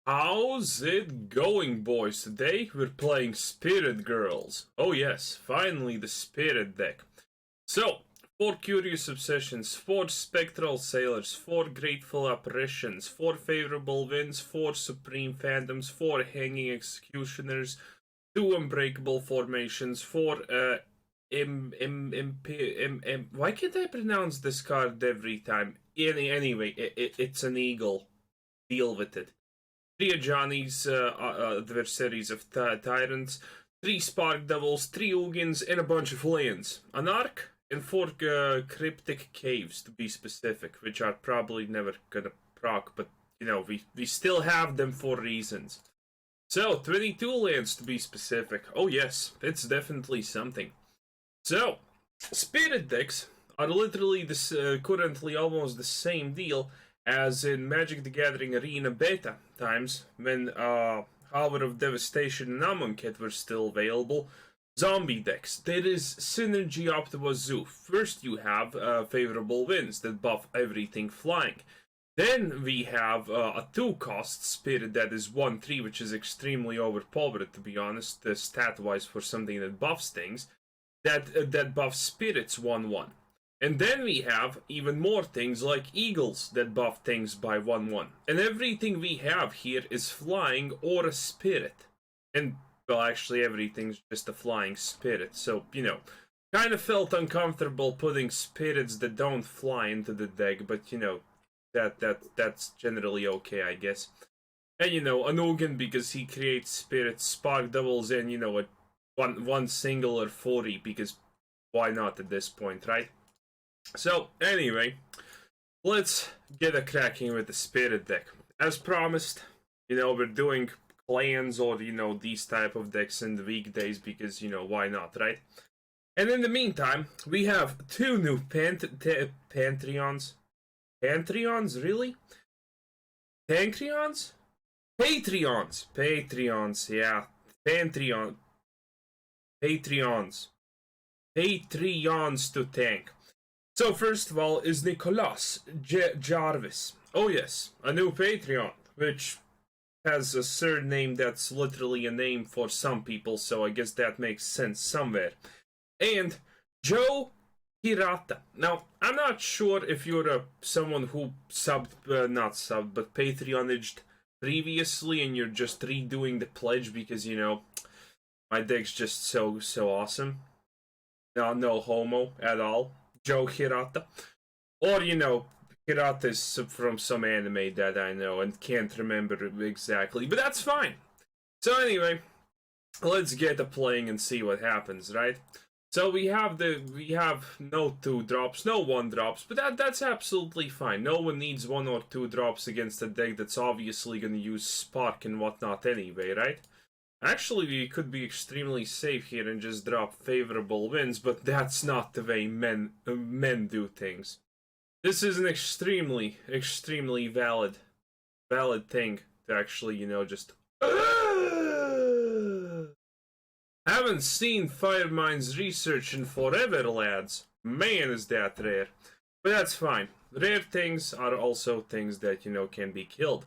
How's it going, boys? Today we're playing Spirit Girls. Oh yes, finally the Spirit deck. So, 4 Curious Obsessions, 4 Spectral Sailors, 4 Grateful Apparitions, 4 Favorable Winds, 4 Supreme Phantoms, 4 Hanging Executioners, 2 Unbreakable Formations, 4 why can't I pronounce this card every time? Anyway, it's an eagle. Deal with it. 3 Ajani's adversaries of Tyrants, 3 Spark Devils, 3 Ugins, and a bunch of lands. An Arc, and 4 Cryptic Caves, to be specific, which are probably never gonna proc, but, you know, we still have them for reasons. So, 22 lands to be specific. Oh yes, it's definitely something. So, Spirit decks are literally this, currently almost the same deal as in Magic the Gathering Arena Beta times, when Hour of Devastation and Amonkhet were still available. Zombie decks. There is synergy up to wazoo. First you have Favorable Winds that buff everything flying. Then we have a 2-cost Spirit that is 1/3, which is extremely overpowered, to be honest, stat-wise, for something that buffs things. That buffs Spirits 1/1. And then we have even more things like Eagles that buff things by 1/1. And everything we have here is flying or a spirit. And, well, actually everything's just a flying spirit. So, you know, kind of felt uncomfortable putting spirits that don't fly into the deck. But, you know, that's generally okay, I guess. And, you know, an Ugin because he creates spirits, Spark Devils, and, you know, one singular 40 because why not at this point, right? So, anyway, let's get a cracking with the Spirit deck. As promised, you know, we're doing clans or, you know, these type of decks in the weekdays because, you know, why not, right? And in the meantime, we have 2 new Pantheons. Pantheons, really? Pancreons? Patreons. Patreons, yeah. Patreons. Patreons to tank. So first of all is Nicholas Jarvis. Oh yes, a new Patreon, which has a surname that's literally a name for some people, so I guess that makes sense somewhere. And Joe Hirata. Now, I'm not sure if you're someone who not subbed, but Patreonaged previously and you're just redoing the pledge because, you know, my deck's just so awesome. No homo at all. Joe Hirata. Or, you know, Hirata is from some anime that I know and can't remember exactly, but that's fine. So anyway, let's get to playing and see what happens, right? So we have no 2-drops, no 1-drops, but that's absolutely fine. No one needs 1 or 2 drops against a deck that's obviously gonna use Spark and whatnot anyway, right? Actually, we could be extremely safe here and just drop Favorable Winds, but that's not the way men do things. This is an extremely valid thing to actually, you know, just... Haven't seen Firemind's research in forever, lads. Man, is that rare. But that's fine. Rare things are also things that, you know, can be killed.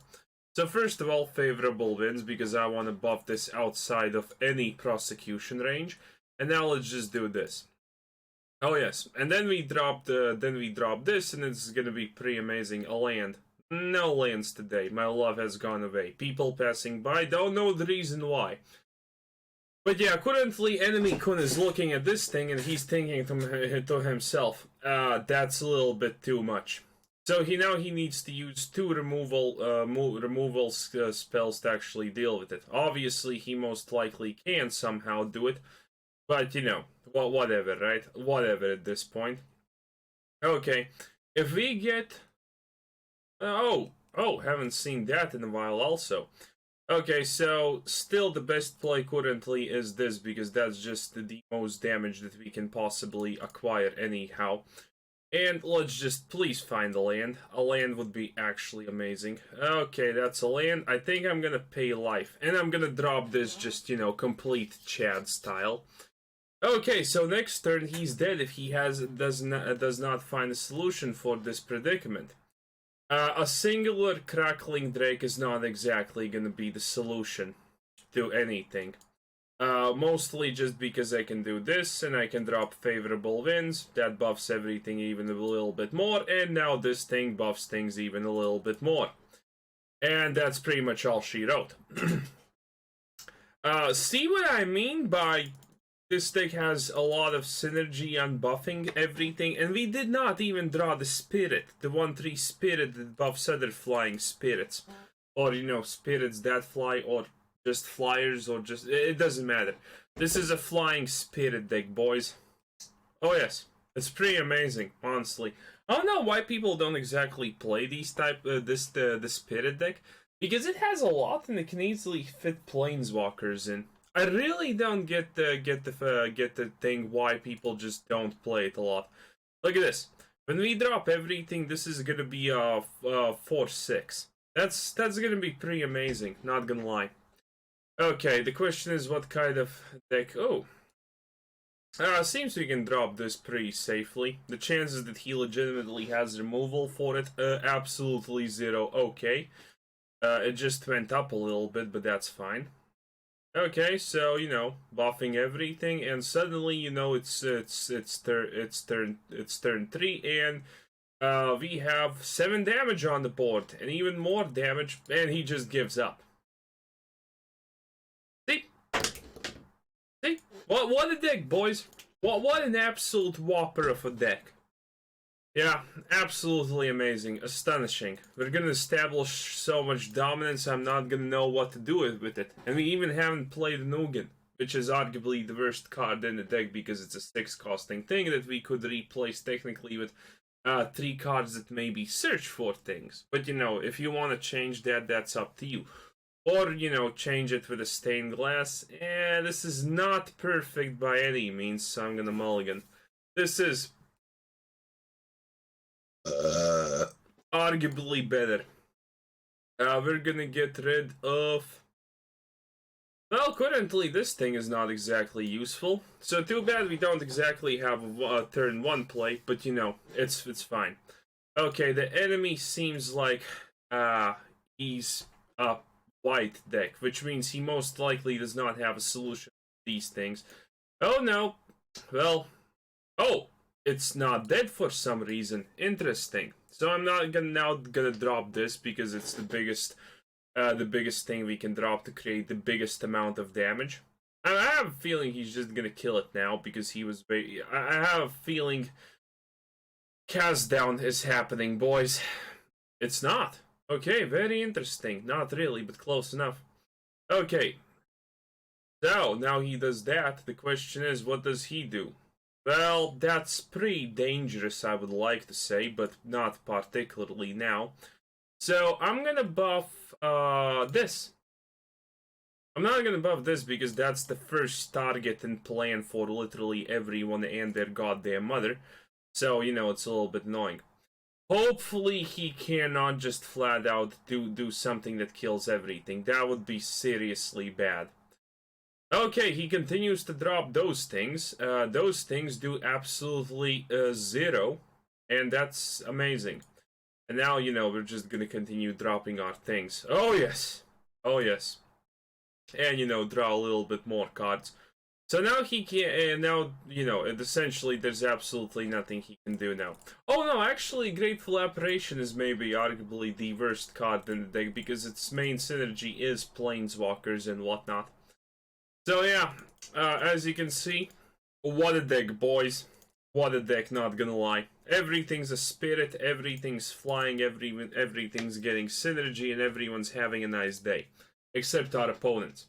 So first of all, Favorable Winds, because I want to buff this outside of any prosecution range. And now let's just do this. Oh yes, and then we drop this, and it's gonna be pretty amazing. A land. No lands today. My love has gone away. People passing by don't know the reason why. But yeah, currently Enemy Kun is looking at this thing and he's thinking to himself, that's a little bit too much. So he needs to use 2 removal spells to actually deal with it. Obviously, he most likely can somehow do it, but you know, whatever, right? Whatever at this point. Okay, if we get... haven't seen that in a while also. Okay, so still the best play currently is this, because that's just the most damage that we can possibly acquire anyhow. And let's just please find a land. A land would be actually amazing. Okay, that's a land. I think I'm gonna pay life. And I'm gonna drop this just, you know, complete Chad style. Okay, so next turn he's dead if he does not find a solution for this predicament. A singular crackling drake is not exactly gonna be the solution to anything. Mostly just because I can do this, and I can drop favorable winds, that buffs everything even a little bit more, and now this thing buffs things even a little bit more. And that's pretty much all she wrote. See what I mean by this deck has a lot of synergy on buffing everything, and we did not even draw the spirit, the 1/3 spirit that buffs other flying spirits. Or, you know, spirits that fly, or just flyers, or just... It doesn't matter. This is a flying spirit deck, boys. Oh yes, it's pretty amazing, honestly. I don't know why people don't exactly play these the spirit deck, because it has a lot and it can easily fit planeswalkers in. I really don't get the thing why people just don't play it a lot. Look at this. When we drop everything, this is gonna be a 4/6. That's gonna be pretty amazing. Not gonna lie. Okay, the question is what kind of deck. Oh. Seems we can drop this pretty safely. The chances that he legitimately has removal for it, absolutely 0. Okay. It just went up a little bit, but that's fine. Okay, so, you know, buffing everything, and suddenly, you know, it's turn 3, and we have 7 damage on the board, and even more damage, and he just gives up. See? What a deck, boys. What an absolute whopper of a deck. Yeah, absolutely amazing. Astonishing. We're gonna establish so much dominance, I'm not gonna know what to do with it. And we even haven't played an Ugin, which is arguably the worst card in the deck because it's a 6-costing thing that we could replace technically with 3 cards that maybe search for things. But, you know, if you want to change that, that's up to you. Or, you know, change it with a stained glass. This is not perfect by any means, so I'm gonna mulligan. This is arguably better. We're gonna get rid of... Well, currently this thing is not exactly useful. So too bad we don't exactly have a turn 1 play, but you know, it's fine. Okay, the enemy seems like he's a white deck, which means he most likely does not have a solution to these things. Oh no. Well, oh, it's not dead for some reason. Interesting. So I'm not gonna drop this because it's the biggest thing we can drop to create the biggest amount of damage. I have a feeling he's just gonna kill it now because he was very... I have a feeling cast down is happening, boys. It's not. Okay, very interesting. Not really, but close enough. Okay. So, now he does that. The question is, what does he do? Well, that's pretty dangerous, I would like to say, but not particularly now. So, I'm gonna buff this. I'm not gonna buff this because that's the first target and plan for literally everyone and their goddamn mother. So, you know, it's a little bit annoying. Hopefully he cannot just flat out do something that kills everything. That would be seriously bad. Okay, he continues to drop those things. Those things do absolutely 0. And that's amazing. And now, you know, we're just gonna continue dropping our things. Oh, yes. Oh, yes. And, you know, draw a little bit more cards. So now he can, and now, you know, essentially there's absolutely nothing he can do now. Oh no, actually Grateful Apparition is maybe arguably the worst card in the deck because its main synergy is planeswalkers and whatnot. So yeah, as you can see, what a deck, boys. What a deck, not gonna lie. Everything's a spirit, everything's flying, everything's getting synergy, and everyone's having a nice day. Except our opponents,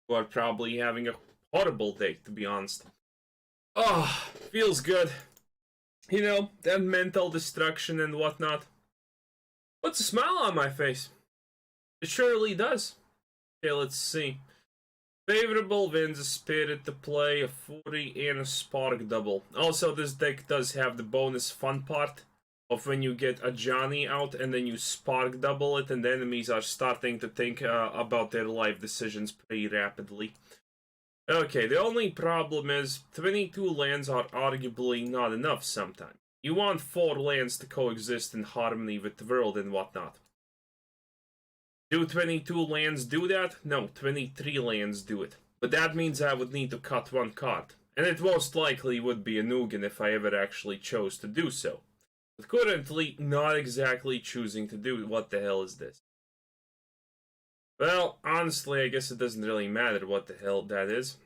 who are probably having a horrible day, to be honest. Oh, feels good. You know, that mental destruction and whatnot. Puts a smile on my face. It surely does. Okay, let's see. Favorable wins a spirit to play, a 40 and a spark double. Also, this deck does have the bonus fun part of when you get Ajani out and then you spark double it and the enemies are starting to think about their life decisions pretty rapidly. Okay, the only problem is 22 lands are arguably not enough sometimes. You want 4 lands to coexist in harmony with the world and whatnot. Do 22 lands do that? No, 23 lands do it. But that means I would need to cut 1 card. And it most likely would be a Ugin if I ever actually chose to do so. But currently, not exactly choosing to do. What the hell is this? Well, honestly, I guess it doesn't really matter what the hell that is.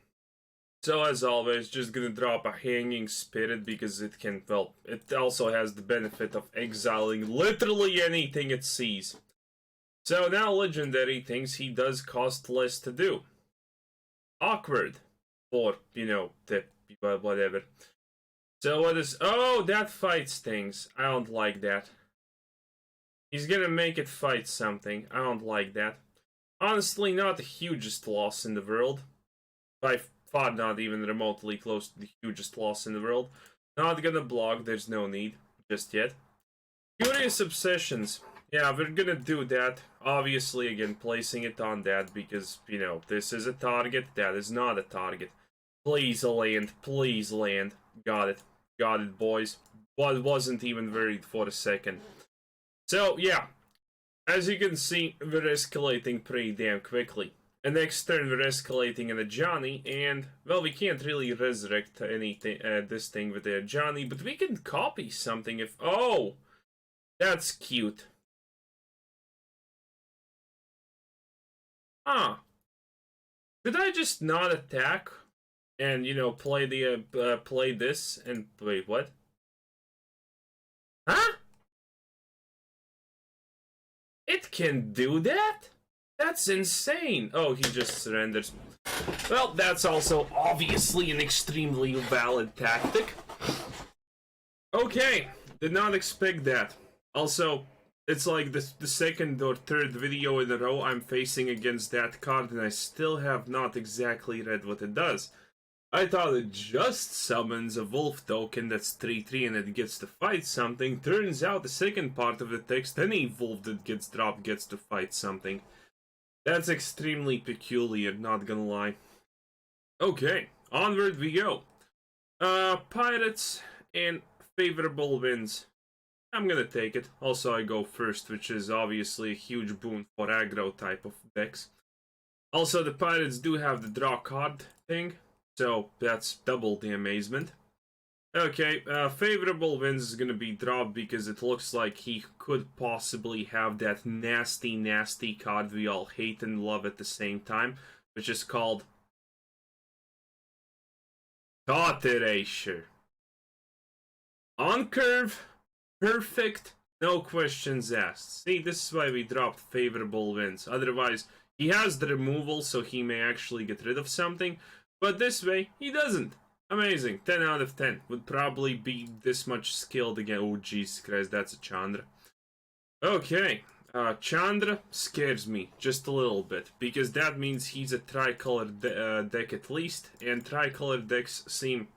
So, as always, just gonna drop a Hanging Spirit because it can, well, it also has the benefit of exiling literally anything it sees. So, now Legendary thinks he does cost less to do. Awkward. Or, you know, whatever. So, what is... Oh, that fights things. I don't like that. He's gonna make it fight something. I don't like that. Honestly, not the hugest loss in the world. By far not even remotely close to the hugest loss in the world. Not gonna block, there's no need. Just yet. Curious Obsessions. Yeah, we're gonna do that. Obviously, again, placing it on that because, you know, this is a target, that is not a target. Please land, please land. Got it, boys. But wasn't even worried for a second. So, yeah. As you can see, we're escalating pretty damn quickly. And next turn, we're escalating an Ajani, and, well, we can't really resurrect anything, this thing with the Ajani, but we can copy something if... Oh! That's cute. Ah. Did I just not attack? And, you know, play the, play this, and... Wait, what? Huh? It can do that? That's insane. Oh, he just surrenders. Well, that's also obviously an extremely valid tactic. Okay, did not expect that. Also, it's like the second or third video in a row I'm facing against that card, and I still have not exactly read what it does. I thought it just summons a wolf token that's 3/3 and it gets to fight something. Turns out the second part of the text, any wolf that gets dropped gets to fight something. That's extremely peculiar, not gonna lie. Okay, onward we go. Pirates and favorable wins. I'm gonna take it. Also, I go first, which is obviously a huge boon for aggro type of decks. Also, the Pirates do have the draw card thing, so that's double the amazement. Okay, favorable wins is gonna be dropped because it looks like he could possibly have that nasty, nasty card we all hate and love at the same time, which is called Erasure. On curve, perfect, no questions asked. See, this is why we dropped favorable wins. Otherwise, he has the removal, so he may actually get rid of something, but this way, he doesn't. Amazing. 10 out of 10. Would probably be this much skilled again. Oh, Jesus Christ, that's a Chandra. Okay. Chandra scares me just a little bit, because that means he's a tricolor deck at least, and tricolor decks seem...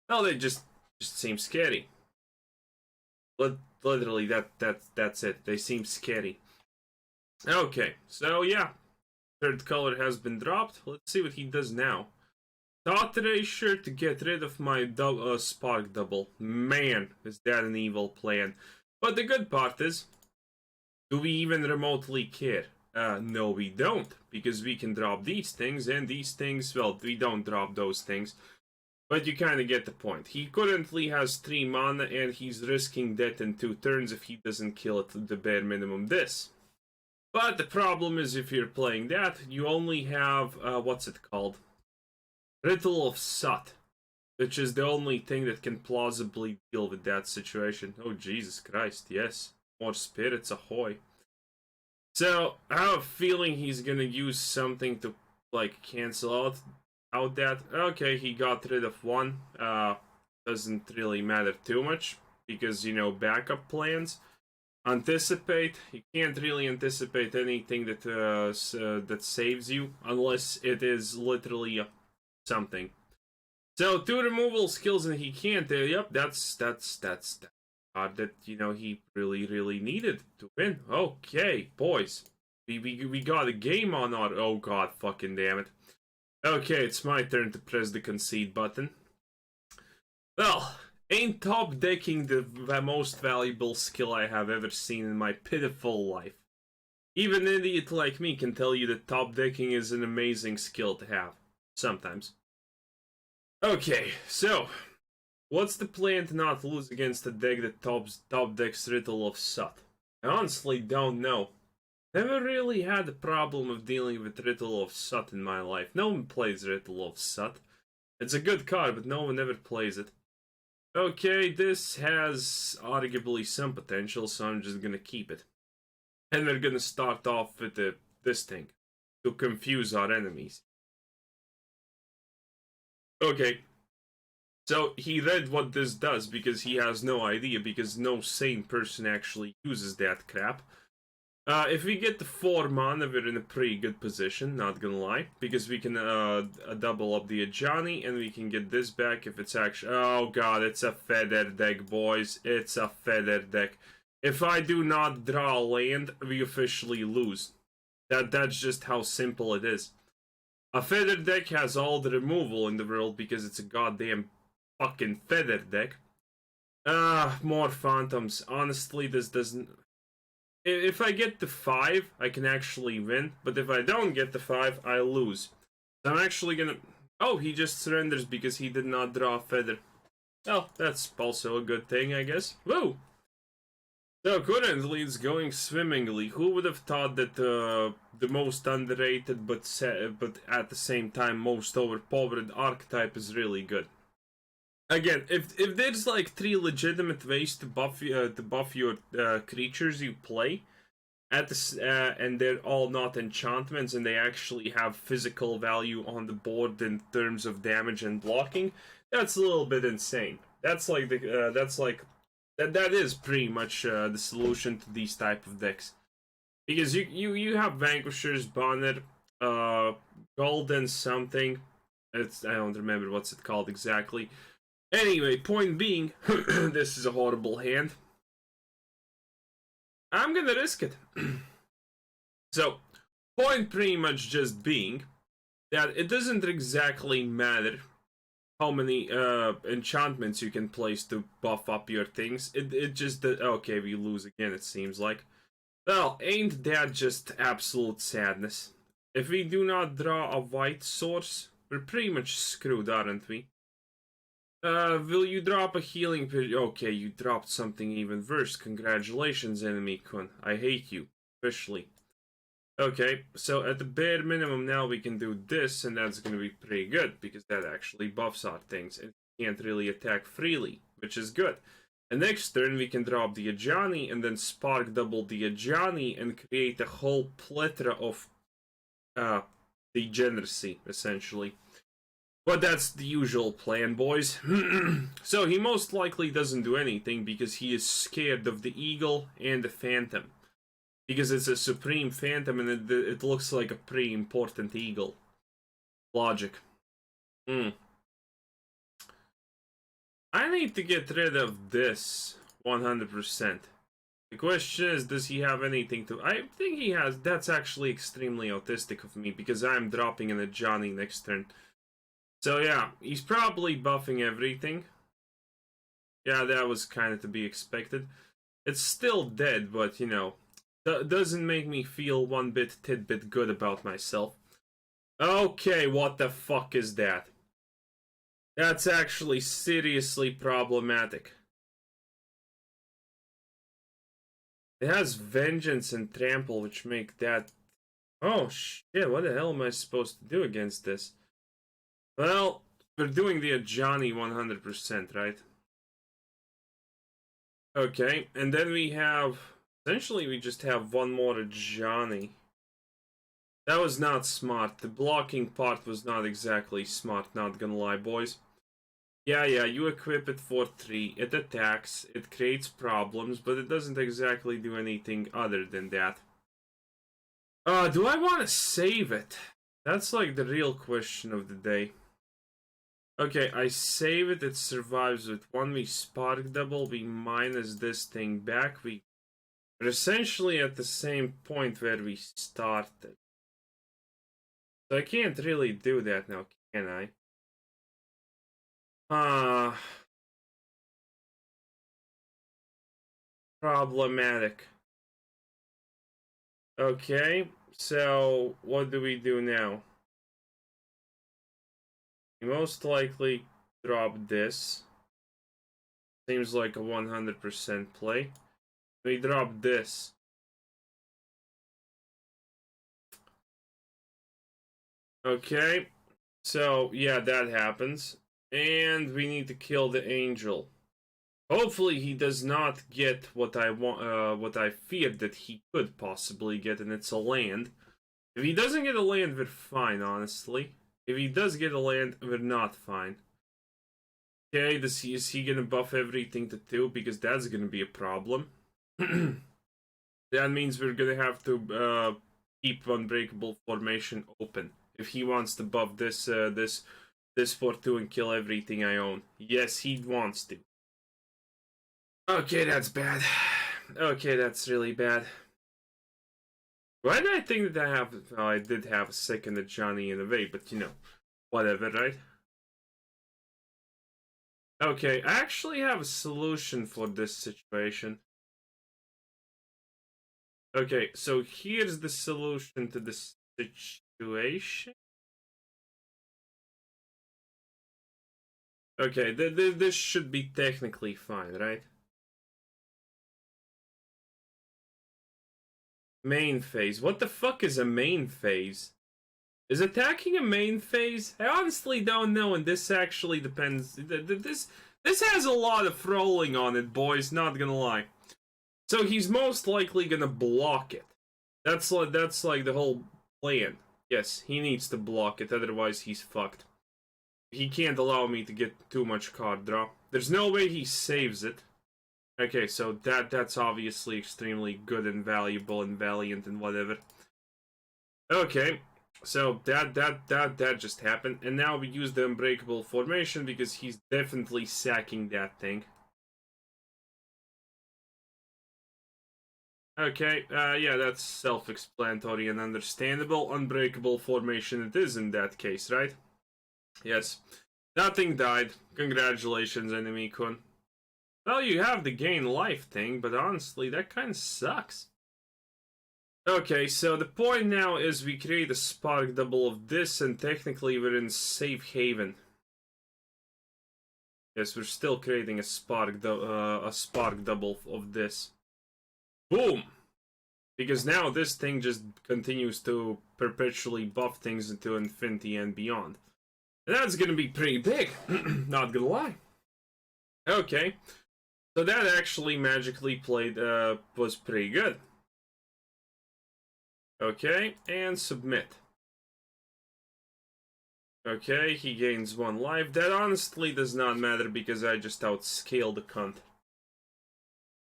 Well, they just seem scary. Literally, that's it. They seem scary. Okay, so yeah. Third color has been dropped. Let's see what he does now. Thought Erasure to get rid of my Spark Double. Man, is that an evil plan. But the good part is, do we even remotely care? No, we don't. Because we can drop these things, and these things, well, we don't drop those things. But you kind of get the point. He currently has 3 mana, and he's risking death in 2 turns if he doesn't kill it the bare minimum this. But the problem is, if you're playing that, you only have, what's it called? Ritual of Sut, which is the only thing that can plausibly deal with that situation. Oh, Jesus Christ, yes. More spirits, ahoy. So, I have a feeling he's gonna use something to, like, cancel out that. Okay, he got rid of 1. Doesn't really matter too much, because, you know, backup plans. Anticipate. You can't really anticipate anything that that saves you, unless it is literally something. So 2 removal skills and he can't. Yep, that's that, you know, he really needed to win. Okay, boys, we got a game on our... Oh god, fucking damn it. Okay, it's my turn to press the concede button. Well, Ain't top decking the most valuable skill I have ever seen in my pitiful life. Even an idiot like me can tell you that top decking is an amazing skill to have. Sometimes. Okay, so what's the plan to not lose against a deck that top decks Ritual of Sut? I honestly don't know. Never really had a problem of dealing with Ritual of Sut in my life. No one plays Ritual of Sut. It's a good card, but no one ever plays it. Okay, this has arguably some potential, so I'm just gonna keep it. And we're gonna start off with this thing to confuse our enemies. Okay. So he read what this does because he has no idea, because no sane person actually uses that crap. If we get the 4 mana, we're in a pretty good position, not gonna lie. Because we can double up the Ajani, and we can get this back if it's actually... Oh god, it's a feather deck, boys. It's a feather deck. If I do not draw land, we officially lose. That's just how simple it is. A feather deck has all the removal in the world because it's a goddamn fucking feather deck. More phantoms. Honestly, this doesn't... If I get the 5, I can actually win. But if I don't get the 5, I lose. So I'm actually gonna... Oh, he just surrenders because he did not draw a feather. Well, that's also a good thing, I guess. Woo! So currently it's going swimmingly. Who would have thought that the most underrated but at the same time most overpowered archetype is really good? Again, if there's like 3 legitimate ways to buff your creatures you play, and they're all not enchantments and they actually have physical value on the board in terms of damage and blocking, that's a little bit insane. That is pretty much the solution to these type of decks, because you have Vanquishers, Bonnet, Golden something. I don't remember what's it called exactly. Anyway, point being, this is a horrible hand. I'm gonna risk it. So, point pretty much just being that it doesn't exactly matter how many enchantments you can place to buff up your things. It just... Okay, we lose again, it seems like. Well, ain't that just absolute sadness? If we do not draw a white source, we're pretty much screwed, aren't we? Will you drop a healing period? Okay, you dropped something even worse. Congratulations, enemy Kun. I hate you. Officially. Okay, so at the bare minimum now we can do this, and that's gonna be pretty good, because that actually buffs our things, and can't really attack freely, which is good. And next turn we can drop the Ajani, and then spark double the Ajani, and create a whole plethora of degeneracy, essentially. But that's the usual plan, boys. So he most likely doesn't do anything because he is scared of the Eagle and the Phantom. Because it's a Supreme Phantom and it looks like a pretty important Eagle. Logic. I need to get rid of this 100%. The question is, does he have anything to... I think he has. That's actually extremely autistic of me because I'm dropping an Ajani next turn. So yeah, he's probably buffing everything. Yeah, that was kind of to be expected. It's still dead, but you know, doesn't make me feel one bit tidbit good about myself. Okay, what the fuck is that? That's actually seriously problematic. It has Vengeance and Trample, which make that... Oh shit, what the hell am I supposed to do against this? Well, we're doing the Ajani 100%, right? Okay, and then we have... Essentially, we just have one more Ajani. That was not smart. The blocking part was not exactly smart, not gonna lie, boys. Yeah, you equip it for 3, it attacks, it creates problems, but it doesn't exactly do anything other than that. Do I want to save it? That's like the real question of the day. Okay, I save it, it survives with 1, we spark double, we minus this thing back, we're essentially at the same point where we started. So I can't really do that now, can I? problematic. Okay, so what do we do now? We most likely drop this. Seems like a 100% play. We drop this. Okay, so yeah, that happens. And we need to kill the angel. Hopefully he does not get what I want, what I feared that he could possibly get, and it's a land. If he doesn't get a land, we're fine, honestly. If he does get a land, we're not fine. Okay, is he gonna buff everything to 2? Because that's gonna be a problem. That means we're gonna have to keep Unbreakable Formation open. If he wants to buff this for 2 and kill everything I own. Yes, he wants to. Okay, that's bad. Okay, that's really bad. Why did I think that I have... Oh, I did have a second Ajani in a way, but you know, whatever, right? Okay, I actually have a solution for this situation. Okay, so here's the solution to this situation. Okay, this should be technically fine, right? Main phase. What the fuck is a main phase? Is attacking a main phase? I honestly don't know, and this actually depends. This has a lot of rolling on it, boys, not gonna lie. So he's most likely gonna block it. That's like the whole plan. Yes, he needs to block it, otherwise he's fucked. He can't allow me to get too much card draw. There's no way he saves it. Okay, so that's obviously extremely good and valuable and valiant and whatever. Okay, so that just happened, and now we use the Unbreakable Formation because he's definitely sacking that thing. Okay, yeah, that's self-explanatory and understandable. Unbreakable Formation it is in that case, right? Yes. Nothing died. Congratulations, enemy-kun. Well, you have the gain life thing, but honestly, that kind of sucks. Okay, so the point now is we create a spark double of this, and technically we're in safe haven. Yes, we're still creating a spark double of this. Boom! Because now this thing just continues to perpetually buff things into infinity and beyond. And that's gonna be pretty big, not gonna lie. Okay. So that actually magically played, was pretty good. Okay, and submit. Okay, he gains 1 life. That honestly does not matter because I just outscaled the cunt.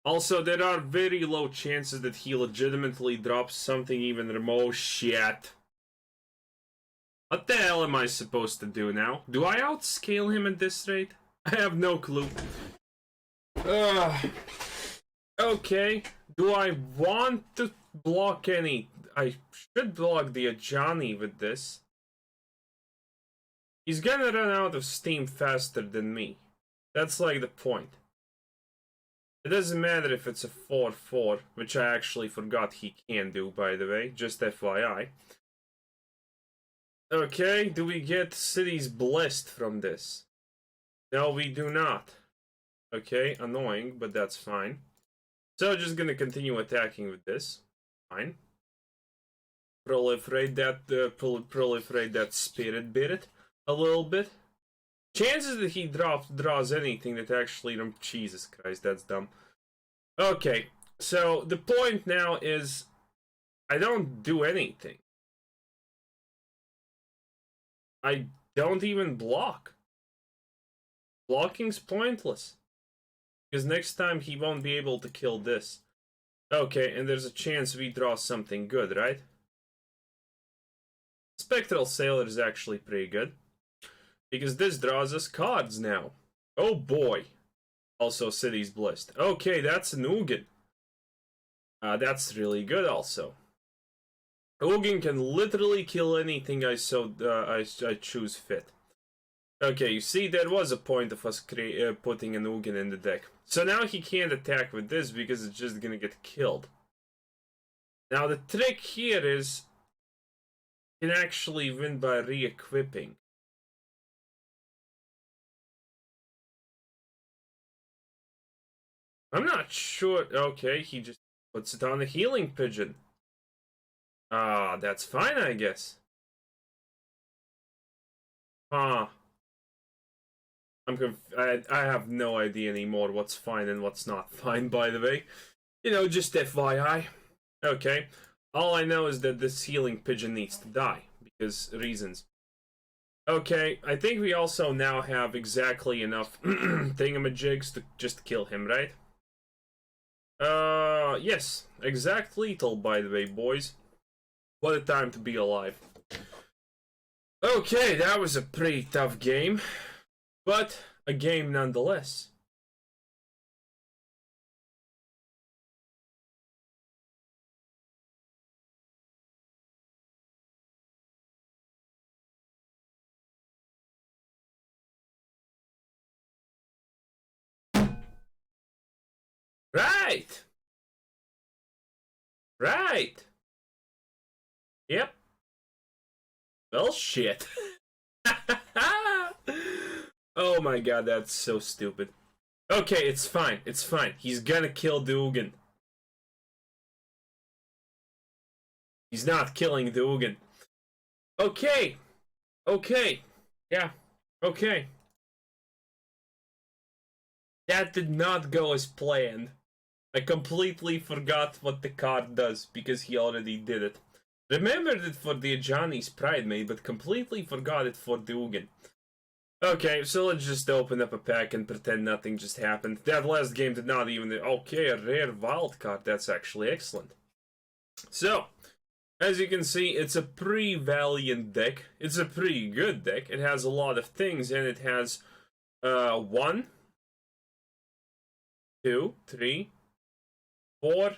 Also, there are very low chances that he legitimately drops something even remote. Shit. What the hell am I supposed to do now? Do I outscale him at this rate? I have no clue. Okay, do I want to block any? I should block the Ajani with this. He's gonna run out of steam faster than me. That's like the point. It doesn't matter if it's a 4-4, which I actually forgot he can do, by the way, just FYI. Okay, do we get Cities Blessed from this? No, we do not. Okay, annoying, but that's fine. So just gonna continue attacking with this. Fine. Proliferate that spirit bit a little bit. Chances that he draws anything that actually... Jesus Christ, that's dumb. Okay, so the point now is I don't do anything. I don't even block. Blocking's pointless. Because next time he won't be able to kill this. Okay, and there's a chance we draw something good, right? Spectral Sailor is actually pretty good. Because this draws us cards now. Oh boy. Also, Cities Blessed. Okay, that's an Ugin. That's really good also. Ugin can literally kill anything I choose fit. Okay, you see, there was a point of us putting an Ugin in the deck. So now he can't attack with this because it's just gonna get killed. Now the trick here is you can actually win by re-equipping. I'm not sure. Okay, he just puts it on the healing pigeon. Ah, that's fine, I guess. Huh. I have no idea anymore what's fine and what's not fine, by the way. You know, just FYI. Okay. All I know is that this healing pigeon needs to die. Because reasons. Okay, I think we also now have exactly enough thingamajigs to just kill him, right? Yes. Exact lethal, by the way, boys. What a time to be alive. Okay, that was a pretty tough game. But a game nonetheless. Right! Right! Yep. Well, shit. Oh my god, that's so stupid. Okay, it's fine. It's fine. He's gonna kill the Ugin. He's not killing the Ugin. Okay. Okay. Yeah. Okay. That did not go as planned. I completely forgot what the card does because he already did it. Remembered it for the Ajani's Pride Mate, but completely forgot it for the Ugin. Okay, so let's just open up a pack and pretend nothing just happened. That last game did not even... Okay, a rare wild card. That's actually excellent. So, as you can see, it's a pretty valiant deck. It's a pretty good deck. It has a lot of things, and it has 1, 2, 3, 4.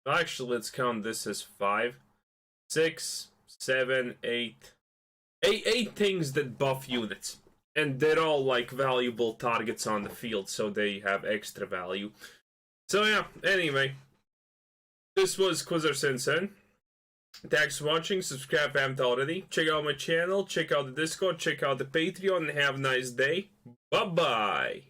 Actually, let's count this as 5, 6, 7, 8. Eight things that buff units. And they're all like valuable targets on the field, so they have extra value. So yeah, anyway. This was Quizzer Sensen. Thanks for watching. Subscribe if you haven't already. Check out my channel, check out the Discord, check out the Patreon, and have a nice day. Bye-bye.